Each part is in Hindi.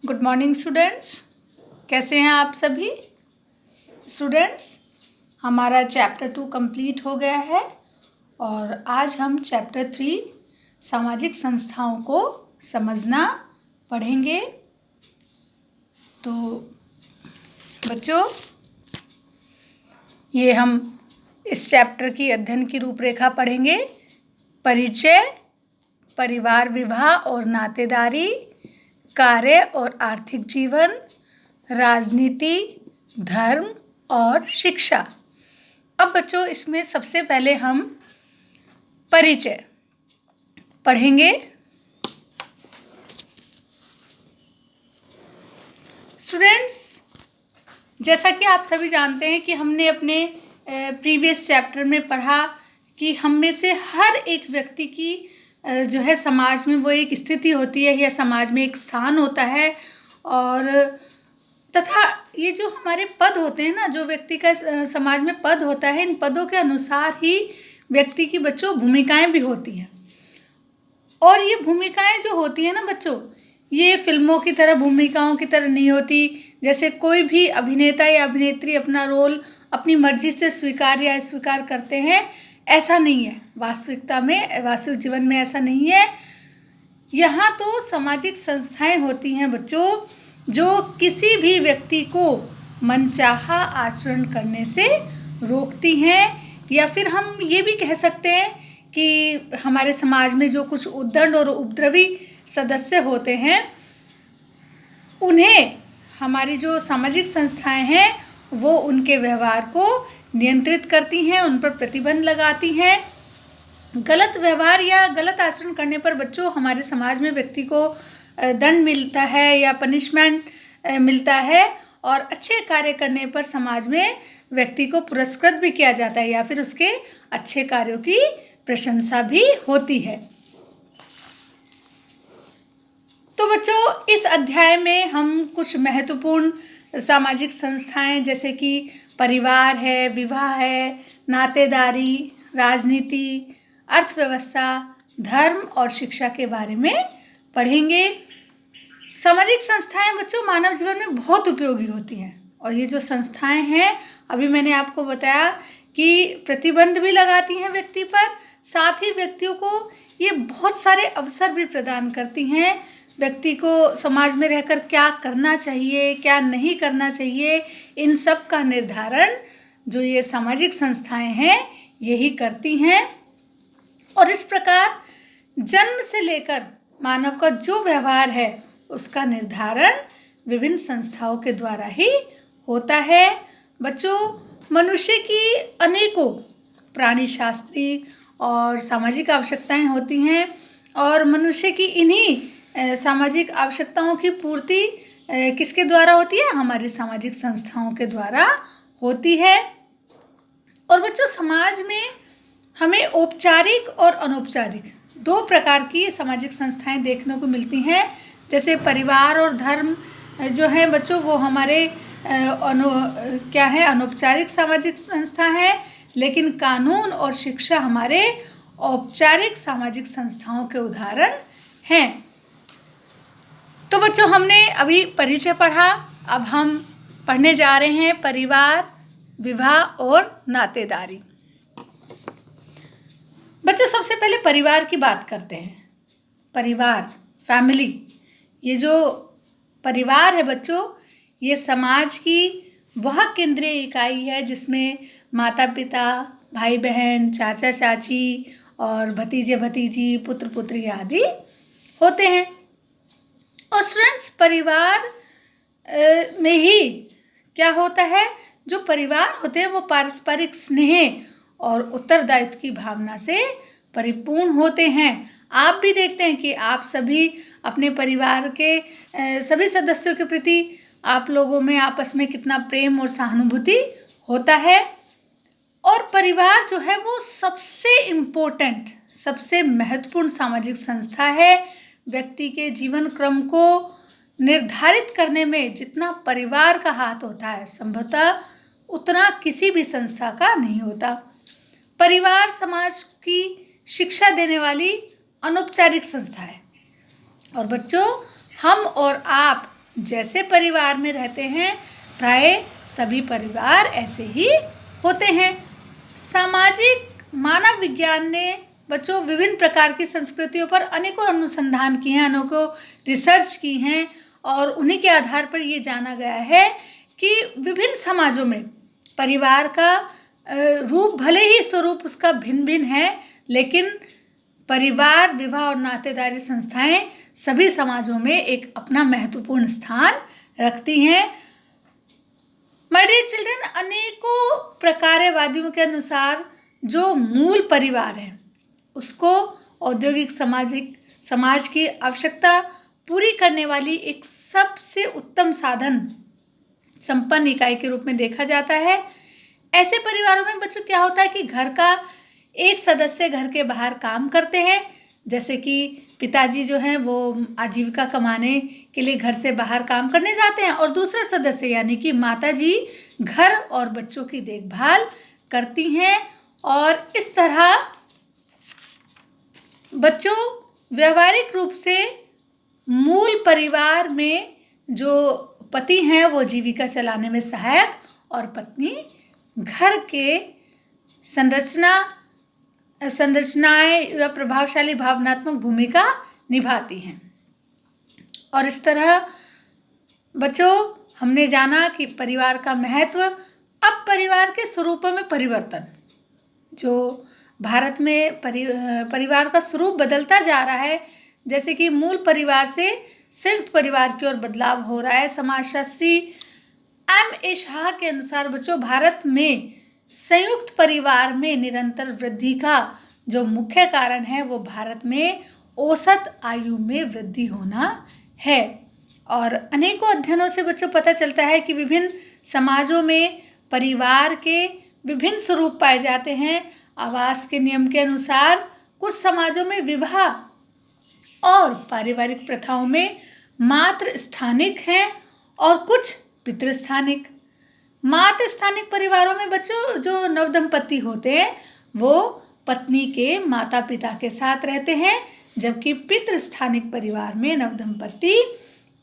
Good morning students. कैसे हैं आप सभी स्टूडेंट्स? हमारा चैप्टर 2 कंप्लीट हो गया है और आज हम चैप्टर 3 सामाजिक संस्थाओं को समझना पढ़ेंगे। तो बच्चों, ये हम इस चैप्टर की अध्ययन की रूपरेखा पढ़ेंगे। परिचय, परिवार विवाह और नातेदारी, कार्य और आर्थिक जीवन, राजनीति, धर्म और शिक्षा। अब बच्चों, इसमें सबसे पहले हम परिचय पढ़ेंगे। स्टूडेंट्स, जैसा कि आप सभी जानते हैं कि हमने अपने प्रीवियस चैप्टर में पढ़ा कि हम में से हर एक व्यक्ति की जो है समाज में वो एक स्थिति होती है या समाज में एक स्थान होता है, और तथा ये जो हमारे पद होते हैं ना, जो व्यक्ति का समाज में पद होता है, इन पदों के अनुसार ही व्यक्ति की बच्चों भूमिकाएं भी होती हैं। और ये भूमिकाएं जो होती हैं ना बच्चों, ये फिल्मों की तरह भूमिकाओं की तरह नहीं होती। जैसे कोई भी अभिनेता या अभिनेत्री अपना रोल अपनी मर्जी से स्वीकार या अस्वीकार करते हैं, ऐसा नहीं है। वास्तविकता में, वास्तविक जीवन में ऐसा नहीं है। यहाँ तो सामाजिक संस्थाएं होती हैं बच्चों, जो किसी भी व्यक्ति को मनचाहा आचरण करने से रोकती हैं, या फिर हम ये भी कह सकते हैं कि हमारे समाज में जो कुछ उद्दंड और उपद्रवी सदस्य होते हैं, उन्हें हमारी जो सामाजिक संस्थाएं हैं वो उनके व्यवहार को नियंत्रित करती हैं, उन पर प्रतिबंध लगाती हैं। गलत व्यवहार या गलत आचरण करने पर बच्चों हमारे समाज में व्यक्ति को दंड मिलता है या पनिशमेंट मिलता है, और अच्छे कार्य करने पर समाज में व्यक्ति को पुरस्कृत भी किया जाता है या फिर उसके अच्छे कार्यों की प्रशंसा भी होती है। तो बच्चों, इस अध्याय में हम कुछ महत्वपूर्ण सामाजिक संस्थाएं जैसे कि परिवार है, विवाह है, नातेदारी, राजनीति, अर्थव्यवस्था, धर्म और शिक्षा के बारे में पढ़ेंगे। सामाजिक संस्थाएं बच्चों मानव जीवन में बहुत उपयोगी होती हैं, और ये जो संस्थाएं हैं, अभी मैंने आपको बताया कि प्रतिबंध भी लगाती हैं व्यक्ति पर, साथ ही व्यक्तियों को ये बहुत सारे अवसर भी प्रदान करती हैं। व्यक्ति को समाज में रहकर क्या करना चाहिए, क्या नहीं करना चाहिए, इन सब का निर्धारण जो ये सामाजिक संस्थाएं हैं यही करती हैं। और इस प्रकार जन्म से लेकर मानव का जो व्यवहार है उसका निर्धारण विभिन्न संस्थाओं के द्वारा ही होता है। बच्चों, मनुष्य की अनेकों प्राणी शास्त्रीय और सामाजिक आवश्यकताएं होती हैं, और मनुष्य की इन्हीं सामाजिक आवश्यकताओं की पूर्ति किसके द्वारा होती है? हमारे सामाजिक संस्थाओं के द्वारा होती है। और बच्चों, समाज में हमें औपचारिक और अनौपचारिक दो प्रकार की सामाजिक संस्थाएं देखने को मिलती हैं। जैसे परिवार और धर्म जो है बच्चों, वो हमारे अनौपचारिक सामाजिक संस्था है, लेकिन कानून और शिक्षा हमारे औपचारिक सामाजिक संस्थाओं के उदाहरण हैं। तो बच्चों, हमने अभी परिचय पढ़ा, अब हम पढ़ने जा रहे हैं परिवार, विवाह और नातेदारी। बच्चों, सबसे पहले परिवार की बात करते हैं। परिवार, फैमिली, ये जो परिवार है बच्चों, ये समाज की वह केंद्रीय इकाई है जिसमें माता पिता, भाई बहन, चाचा चाची और भतीजे भतीजी, पुत्र पुत्री आदि होते हैं। और स्टूडेंट्स, परिवार में ही क्या होता है? जो परिवार होते हैं वो पारस्परिक स्नेह और उत्तरदायित्व की भावना से परिपूर्ण होते हैं। आप भी देखते हैं कि आप सभी अपने परिवार के सभी सदस्यों के प्रति आप लोगों में आपस में कितना प्रेम और सहानुभूति होता है। और परिवार जो है वो सबसे इम्पोर्टेंट, सबसे महत्वपूर्ण सामाजिक संस्था है। व्यक्ति के जीवन क्रम को निर्धारित करने में जितना परिवार का हाथ होता है, संभवतः उतना किसी भी संस्था का नहीं होता। परिवार समाज की शिक्षा देने वाली अनौपचारिक संस्था है। और बच्चों, हम और आप जैसे परिवार में रहते हैं, प्राय सभी परिवार ऐसे ही होते हैं। सामाजिक मानव विज्ञान ने बच्चों विभिन्न प्रकार की संस्कृतियों पर अनेकों अनुसंधान किए हैं, अनेकों रिसर्च की हैं, और उन्हीं के आधार पर ये जाना गया है कि विभिन्न समाजों में परिवार का रूप, भले ही स्वरूप उसका भिन्न भिन्न है, लेकिन परिवार, विवाह और नातेदारी संस्थाएं सभी समाजों में एक अपना महत्वपूर्ण स्थान रखती हैं। माय डियर चिल्ड्रन, अनेकों प्रकारवादियों के अनुसार जो मूल परिवार है उसको औद्योगिक सामाजिक समाज की आवश्यकता पूरी करने वाली एक सबसे उत्तम साधन संपन्न इकाई के रूप में देखा जाता है। ऐसे परिवारों में बच्चों क्या होता है कि घर का एक सदस्य घर के बाहर काम करते हैं, जैसे कि पिताजी जो हैं वो आजीविका कमाने के लिए घर से बाहर काम करने जाते हैं, और दूसरा सदस्य यानी कि माताजी घर और बच्चों की देखभाल करती हैं। और इस तरह बच्चों व्यवहारिक रूप से मूल परिवार में जो पति हैं वो जीविका चलाने में सहायक, और पत्नी घर के संरचनाएं या प्रभावशाली भावनात्मक भूमिका निभाती हैं। और इस तरह बच्चों हमने जाना कि परिवार का महत्व। अब परिवार के स्वरूपों में परिवर्तन, जो भारत में परिवार का स्वरूप बदलता जा रहा है, जैसे कि मूल परिवार से संयुक्त परिवार की ओर बदलाव हो रहा है। समाजशास्त्री M.A. शाह के अनुसार बच्चों भारत में संयुक्त परिवार में निरंतर वृद्धि का जो मुख्य कारण है वो भारत में औसत आयु में वृद्धि होना है। और अनेकों अध्ययनों से बच्चों पता चलता है कि विभिन्न समाजों में परिवार के विभिन्न स्वरूप पाए जाते हैं। आवास के नियम के अनुसार कुछ समाजों में विवाह और पारिवारिक प्रथाओं में मात्र स्थानिक हैं और कुछ पितृस्थानिक। मात्र स्थानिक परिवारों में बच्चों जो नवदंपति होते हैं वो पत्नी के माता पिता के साथ रहते हैं, जबकि पितृस्थानिक परिवार में नवदंपति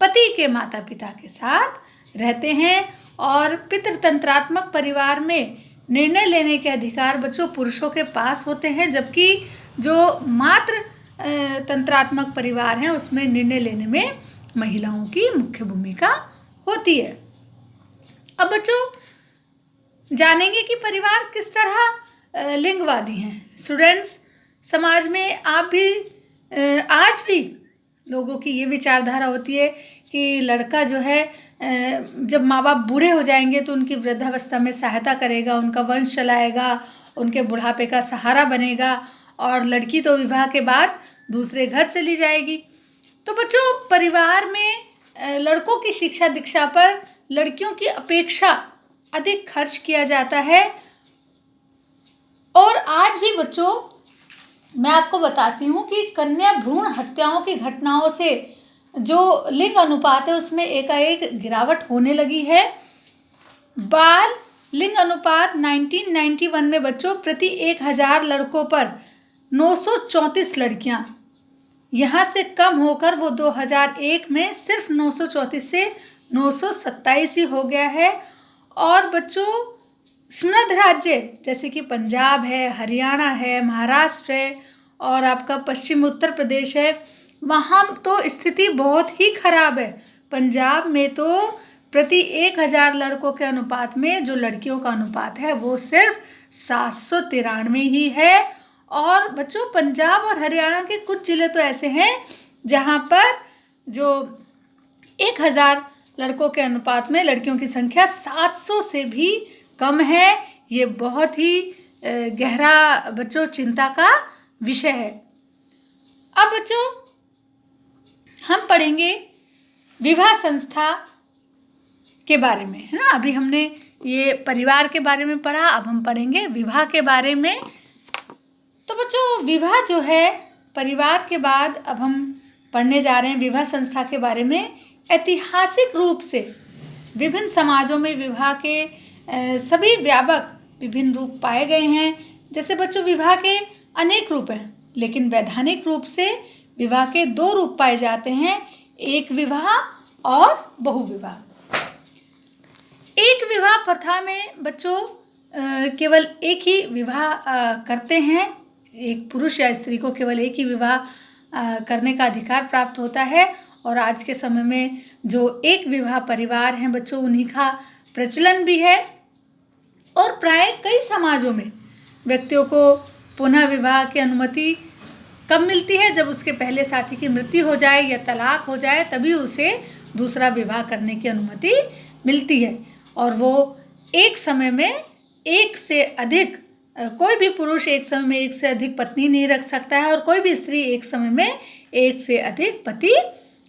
पति के माता पिता के साथ रहते हैं। और पितृतंत्रात्मक परिवार में निर्णय लेने के अधिकार बच्चों पुरुषों के पास होते हैं, जबकि जो मात्र तंत्रात्मक परिवार हैं उसमें निर्णय लेने में महिलाओं की मुख्य भूमिका होती है। अब बच्चों जानेंगे कि परिवार किस तरह लिंगवादी हैं। स्टूडेंट्स, समाज में आप भी आज भी लोगों की ये विचारधारा होती है कि लड़का जो है जब माँ बाप बूढ़े हो जाएंगे तो उनकी वृद्धावस्था में सहायता करेगा, उनका वंश चलाएगा, उनके बुढ़ापे का सहारा बनेगा, और लड़की तो विवाह के बाद दूसरे घर चली जाएगी। तो बच्चों परिवार में लड़कों की शिक्षा दीक्षा पर लड़कियों की अपेक्षा अधिक खर्च किया जाता है। और आज भी बच्चों मैं आपको बताती हूँ कि कन्या भ्रूण हत्याओं की घटनाओं से जो लिंग अनुपात है उसमें एकाएक गिरावट होने लगी है। बाल लिंग अनुपात 1991 में बच्चों प्रति 1000 लड़कों पर 934 लड़कियां, यहाँ से कम होकर वो 2001 में सिर्फ 934 से 927 ही हो गया है। और बच्चों समृद्ध राज्य जैसे कि पंजाब है, हरियाणा है, महाराष्ट्र है और आपका पश्चिम उत्तर प्रदेश है, वहाँ तो स्थिति बहुत ही खराब है। पंजाब में तो प्रति 1000 लड़कों के अनुपात में जो लड़कियों का अनुपात है वो सिर्फ 793 ही है। और बच्चों पंजाब और हरियाणा के कुछ जिले तो ऐसे हैं जहाँ पर जो 1000 लड़कों के अनुपात में लड़कियों की संख्या 700 से भी कम है। ये बहुत ही गहरा बच्चों चिंता का विषय है। अब बच्चों हम पढ़ेंगे विवाह संस्था के बारे में, है ना। अभी हमने ये परिवार के बारे में पढ़ा, अब हम पढ़ेंगे विवाह के बारे में। तो बच्चों विवाह जो है परिवार के बाद अब हम पढ़ने जा रहे हैं विवाह संस्था के बारे में। ऐतिहासिक रूप से विभिन्न समाजों में विवाह के सभी व्यापक विभिन्न रूप पाए गए हैं। जैसे बच्चों विवाह के अनेक रूप हैं, लेकिन वैधानिक रूप से विवाह के 2 रूप पाए जाते हैं, एक विवाह और बहुविवाह। एक विवाह प्रथा में बच्चों केवल एक ही विवाह करते हैं। एक पुरुष या स्त्री को केवल एक ही विवाह करने का अधिकार प्राप्त होता है। और आज के समय में जो एक विवाह परिवार हैं बच्चों, उन्हीं का प्रचलन भी है। और प्राय कई समाजों में व्यक्तियों को पुनः विवाह की अनुमति कब मिलती है? जब उसके पहले साथी की मृत्यु हो जाए या तलाक हो जाए, तभी उसे दूसरा विवाह करने की अनुमति मिलती है। और वो एक समय में एक से अधिक, कोई भी पुरुष एक समय में एक से अधिक पत्नी नहीं रख सकता है और कोई भी स्त्री एक समय में एक से अधिक पति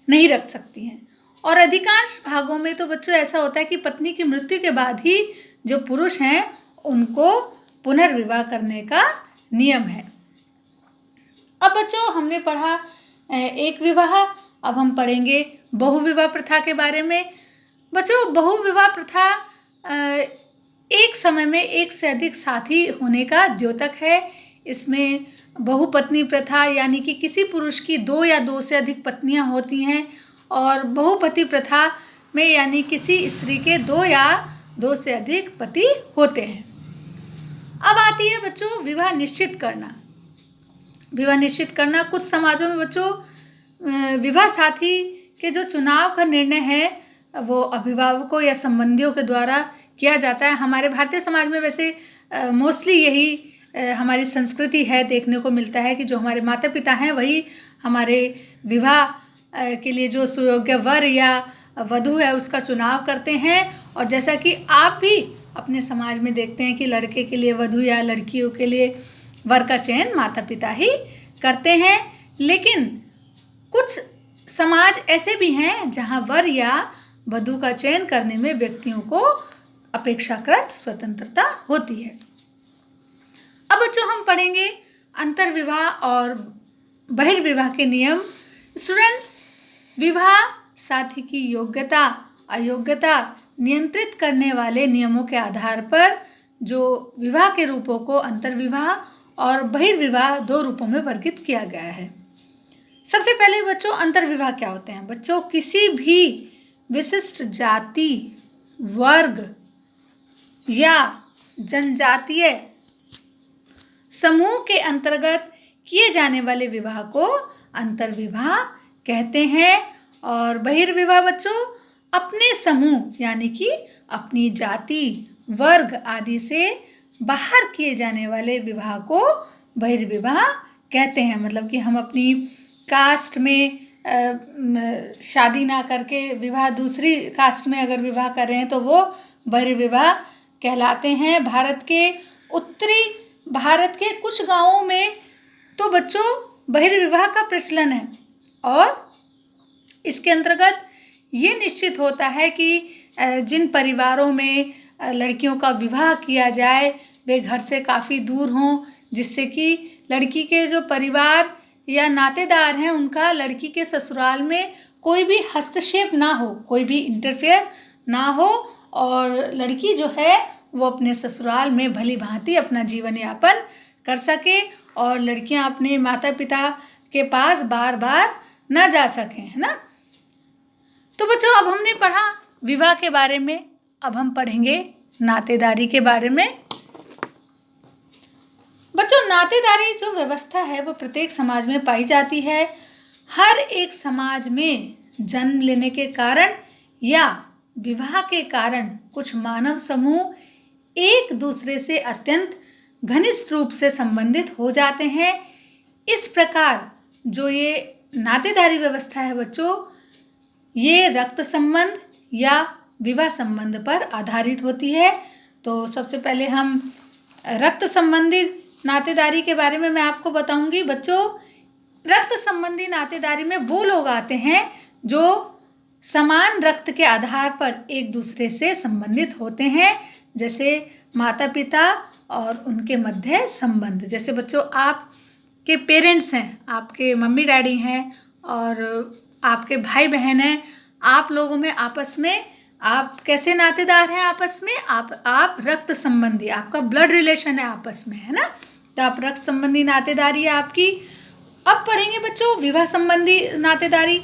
नहीं रख सकती हैं। और अधिकांश भागों में तो बच्चों ऐसा होता है कि पत्नी की मृत्यु के बाद ही जो पुरुष हैं उनको पुनर्विवाह करने का नियम है। अब बच्चों हमने पढ़ा एक विवाह, अब हम पढ़ेंगे बहुविवाह प्रथा के बारे में। बच्चों बहुविवाह प्रथा एक समय में एक से अधिक साथी होने का द्योतक है। इसमें बहुपत्नी प्रथा यानी कि किसी पुरुष की 2 या 2 से अधिक पत्नियां होती हैं, और बहुपति प्रथा में यानी किसी स्त्री के 2 या 2 से अधिक पति होते हैं। अब आती है बच्चों विवाह निश्चित करना। विवाह निश्चित करना कुछ समाजों में बच्चों विवाह साथी के जो चुनाव का निर्णय है वो अभिभावकों या संबंधियों के द्वारा किया जाता है। हमारे भारतीय समाज में वैसे मोस्टली यही हमारी संस्कृति है, देखने को मिलता है कि जो हमारे माता पिता हैं वही हमारे विवाह के लिए जो सुयोग्य वर या वधू है उसका चुनाव करते हैं। और जैसा कि आप भी अपने समाज में देखते हैं कि लड़के के लिए वधू या लड़कियों के लिए वर का चयन माता पिता ही करते हैं। लेकिन कुछ समाज ऐसे भी हैं जहां वर या वधू का चयन करने में व्यक्तियों को अपेक्षाकृत स्वतंत्रता होती है। अब बच्चों हम पढ़ेंगे अंतर्विवाह और बहिर्विवाह के नियम। स्टूडेंट्स, विवाह साथी की योग्यता अयोग्यता नियंत्रित करने वाले नियमों के आधार पर जो विवाह के रूपों को अंतर्विवाह और बहिर्विवाह 2 रूपों में वर्गीकृत किया गया है। सबसे पहले बच्चों अंतर्विवाह क्या होते हैं? बच्चों किसी भी विशिष्ट जाति, वर्ग या जनजातीय समूह के अंतर्गत किए जाने वाले विवाह को अंतर्विवाह कहते हैं। और बहिर्विवाह बच्चों अपने समूह यानी कि अपनी जाति, वर्ग आदि से बाहर किए जाने वाले विवाह को बहिर्विवाह कहते हैं। मतलब कि हम अपनी कास्ट में शादी ना करके विवाह दूसरी कास्ट में अगर विवाह कर रहे हैं तो वो बहिर्विवाह कहलाते हैं। उत्तरी भारत के कुछ गांवों में तो बच्चों बहिर्विवाह का प्रचलन है और इसके अंतर्गत ये निश्चित होता है कि जिन परिवारों में लड़कियों का विवाह किया जाए वे घर से काफ़ी दूर हों, जिससे कि लड़की के जो परिवार या नातेदार हैं उनका लड़की के ससुराल में कोई भी हस्तक्षेप ना हो, कोई भी इंटरफेयर ना हो और लड़की जो है वो अपने ससुराल में भली भांति अपना जीवन यापन कर सके और लड़कियां अपने माता पिता के पास बार बार ना जा सकें, है ना। तो बच्चों अब हमने पढ़ा विवाह के बारे में, अब हम पढ़ेंगे नातेदारी के बारे में। बच्चों नातेदारी जो व्यवस्था है वो प्रत्येक समाज में पाई जाती है। हर एक समाज में जन्म लेने के कारण या विवाह के कारण कुछ मानव समूह एक दूसरे से अत्यंत घनिष्ठ रूप से संबंधित हो जाते हैं। इस प्रकार जो ये नातेदारी व्यवस्था है बच्चों, ये रक्त संबंध या विवाह संबंध पर आधारित होती है। तो सबसे पहले हम रक्त संबंधी नातेदारी के बारे में मैं आपको बताऊंगी। बच्चों रक्त संबंधी नातेदारी में वो लोग आते हैं जो समान रक्त के आधार पर एक दूसरे से संबंधित होते हैं, जैसे माता पिता और उनके मध्य संबंध। जैसे बच्चों आपके पेरेंट्स हैं, आपके मम्मी डैडी हैं और आपके भाई बहन हैं, आप लोगों में आपस में आप कैसे नातेदार हैं आपस में? आप रक्त संबंधी, आपका ब्लड रिलेशन है आपस में, है ना। तो आप रक्त संबंधी नातेदारी है आपकी। अब पढ़ेंगे बच्चों विवाह संबंधी नातेदारी।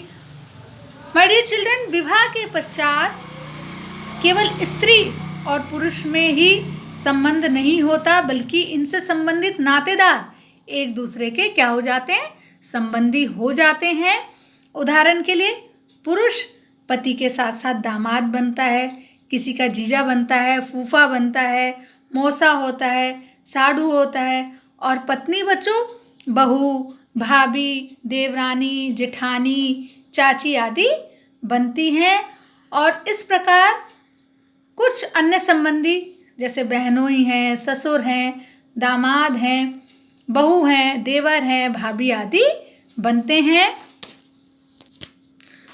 माय डियर चिल्ड्रन, विवाह के पश्चात केवल स्त्री और पुरुष में ही संबंध नहीं होता, बल्कि इनसे संबंधित नातेदार एक दूसरे के क्या हो जाते हैं, संबंधी हो जाते हैं। उदाहरण के लिए पुरुष पति के साथ साथ दामाद बनता है, किसी का जीजा बनता है, फूफा बनता है, मौसा होता है, साढ़ू होता है, और पत्नी बच्चों बहू, भाभी, देवरानी, जेठानी, चाची आदि बनती हैं। और इस प्रकार कुछ अन्य संबंधी जैसे बहनोई हैं, ससुर हैं, दामाद हैं, बहू हैं, देवर हैं, भाभी आदि बनते हैं।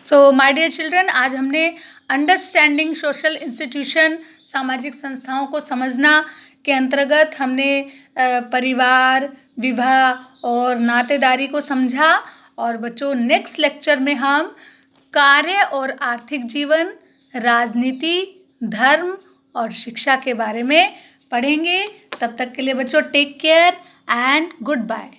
सो माय डियर चिल्ड्रन, आज हमने अंडरस्टैंडिंग सोशल इंस्टीट्यूशन, सामाजिक संस्थाओं को समझना के अंतर्गत हमने परिवार, विवाह और नातेदारी को समझा। और बच्चों, नेक्स्ट लेक्चर में हम कार्य और आर्थिक जीवन, राजनीति, धर्म और शिक्षा के बारे में पढ़ेंगे। तब तक के लिए बच्चों take care and good bye.